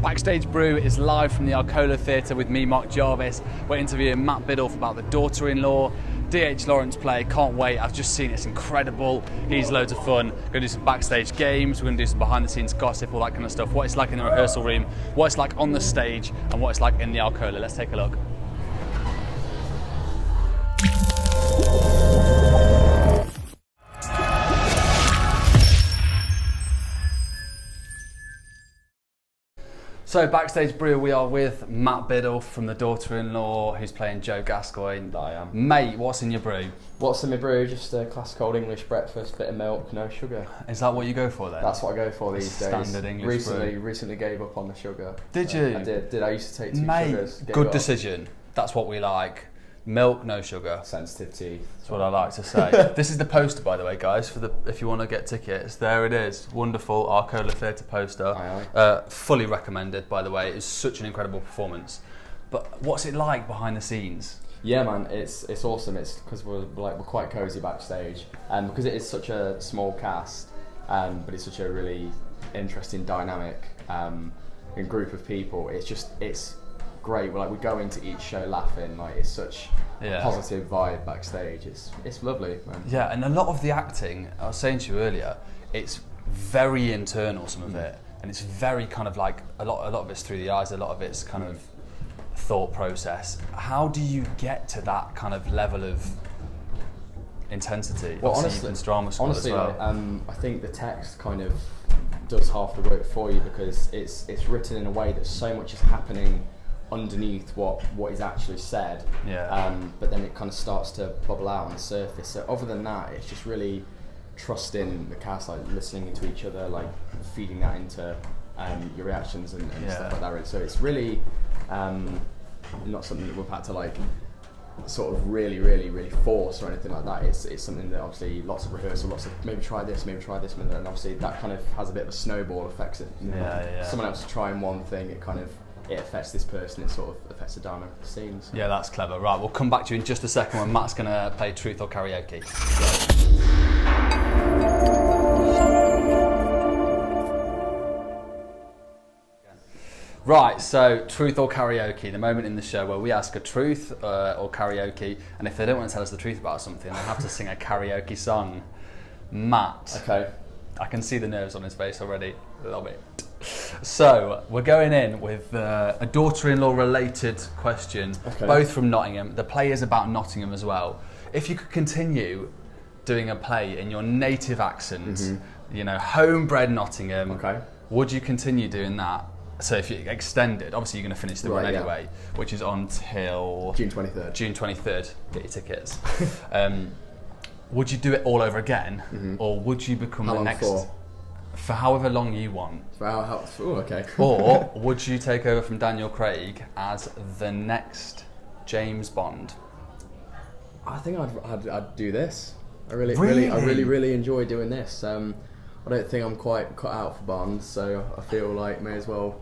Backstage Brew is live from the Arcola Theatre with me, Mark Jarvis. We're interviewing Matt Biddulph about the daughter-in-law. D.H. Lawrence play, can't wait. I've just seen it, it's incredible. He's loads of fun. We're going to do some backstage games, we're going to do some behind-the-scenes gossip, all that kind of stuff. What it's like in the rehearsal room, what it's like on the stage, and what it's like in the Arcola. Let's take a look. So, Backstage Brew, we are with Matt Biddulph from the daughter-in-law, who's playing Joe Gascoigne. I am. Mate, what's in your brew? What's in my brew? Just a classic old English breakfast, bit of milk, no sugar. Is that what you go for then? That's what I go for these days. Standard English brew. Recently gave up on the sugar. Did you? I did. I used to take two sugars. Good decision. That's what we like. Milk, no sugar. Sensitive teeth. That's what I like to say. This is the poster, by the way, guys, for if you want to get tickets. There it is. Wonderful Arcola Theatre poster. Aye. Fully recommended, by the way. It's such an incredible performance. But what's it like behind the scenes? Yeah, man, it's awesome. It's because we're quite cosy backstage, and because it is such a small cast, but it's such a really interesting dynamic and group of people. It's great. We go into each show laughing. It's such a positive vibe backstage. It's lovely, man. Yeah, and a lot of the acting, I was saying to you earlier, it's very internal, some of it, and it's very kind of like a lot of it's through the eyes, a lot of it's kind of thought process. How do you get to that kind of level of intensity? Well, honestly, drama school as well. I think the text kind of does half the work for you because it's written in a way that so much is happening underneath what is actually said, but then it kind of starts to bubble out on the surface. So other than that, it's just really trusting the cast, listening to each other, feeding that into your reactions and stuff like that. So it's really not something that we've had to sort of really force or anything like that. It's something that obviously lots of rehearsal, lots of maybe try this, and obviously that kind of has a bit of a snowball effect. Someone else is trying one thing, it affects this person, it sort of affects the dynamic of the scene. So. Yeah, that's clever. Right, we'll come back to you in just a second when Matt's going to play Truth or Karaoke. Right, so Truth or Karaoke, the moment in the show where we ask a truth or karaoke, and if they don't want to tell us the truth about something, they have to sing a karaoke song. Matt. Okay. I can see the nerves on his face already. Love it. So, we're going in with a daughter-in-law related question, both from Nottingham. The play is about Nottingham as well. If you could continue doing a play in your native accent, homebred Nottingham, would you continue doing that? So if you extended, obviously you're going to finish the run anyway, which is until June 23rd. June 23rd. Get your tickets. Would you do it all over again, or would you become the next? For however long you want. Or would you take over from Daniel Craig as the next James Bond? I think I'd do this. I really enjoy doing this. I don't think I'm quite cut out for Bond, so I feel like may as well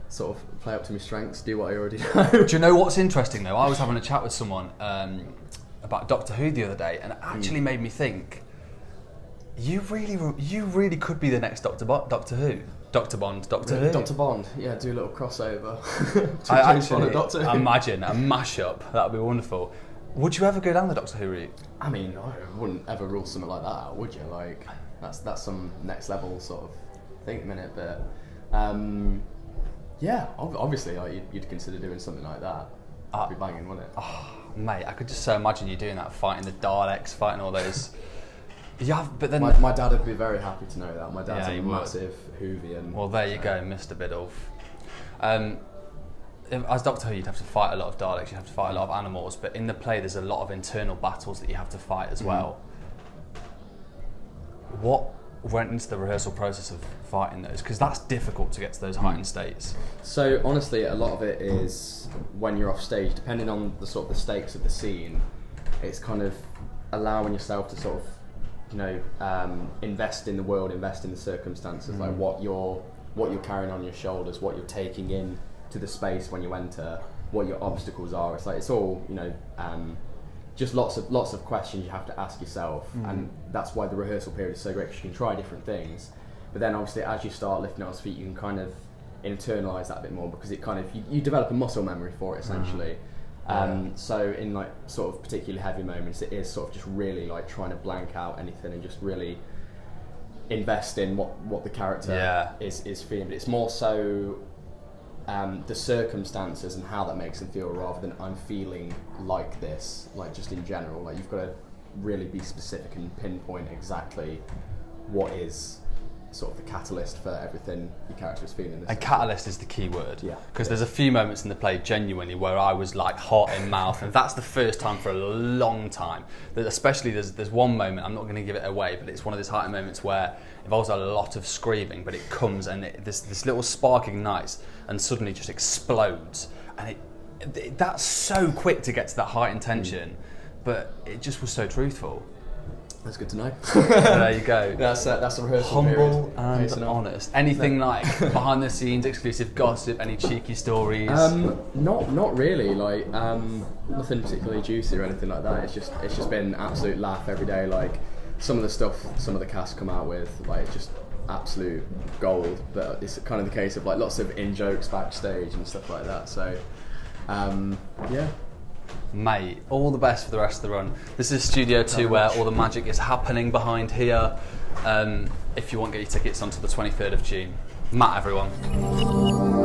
sort of play up to my strengths, do what I already know. Do you know what's interesting though? I was having a chat with someone about Doctor Who the other day, and it actually made me think. You really could be the next Doctor Who. Doctor Who. Doctor Bond, yeah, do a little crossover. I actually imagine a mashup. That would be wonderful. Would you ever go down the Doctor Who route? I mean, I wouldn't ever rule something like that out, would you? That's some next level sort of thing, minute. But obviously, you'd consider doing something like that. It'd be banging, wouldn't it? Oh, mate, I could just so imagine you doing that, fighting the Daleks, fighting all those. Yeah, but then my dad would be very happy to know that. My dad's a massive Whovian. Well, there you go, Mr. Biddulph. As Doctor Who, you'd have to fight a lot of Daleks, you'd have to fight a lot of animals, but in the play, there's a lot of internal battles that you have to fight as well. What went into the rehearsal process of fighting those? Because that's difficult to get to those heightened states. So honestly, a lot of it is when you're off stage, depending on the sort of the stakes of the scene, it's kind of allowing yourself to sort of invest in the world, invest in the circumstances, like what you're carrying on your shoulders, what you're taking in to the space when you enter, what your obstacles are. It's all just lots of questions you have to ask yourself, and that's why the rehearsal period is so great, because you can try different things. But then obviously as you start lifting on his feet, you can kind of internalise that a bit more, because it kind of you develop a muscle memory for it essentially. So in like sort of particularly heavy moments, it is sort of just really like trying to blank out anything and just really invest in what the character is feeling. But it's more so the circumstances and how that makes them feel, rather than I'm feeling like this, like just in general. Like you've got to really be specific and pinpoint exactly what is sort of the catalyst for everything your character is feeling. And catalyst is the key word. Because there's a few moments in the play genuinely where I was like hot in mouth, and that's the first time for a long time. Especially there's one moment, I'm not going to give it away, but it's one of those heightened moments where it involves a lot of screaming, but it comes and this little spark ignites and suddenly just explodes, and that's so quick to get to that heightened tension, but it just was so truthful. That's good to know. There you go. That's a rehearsal Humble period. and honest. Anything like behind the scenes, exclusive gossip, any cheeky stories? Not really. Like nothing particularly juicy or anything like that. It's just been absolute laugh every day. Like some of the stuff some of the cast come out with, like it's just absolute gold. But it's kind of the case of like lots of in jokes backstage and stuff like that. So yeah. Mate, all the best for the rest of the run. This is Studio 2 where all the magic is happening behind here. If you want, get your tickets onto the 23rd of June. Matt, everyone.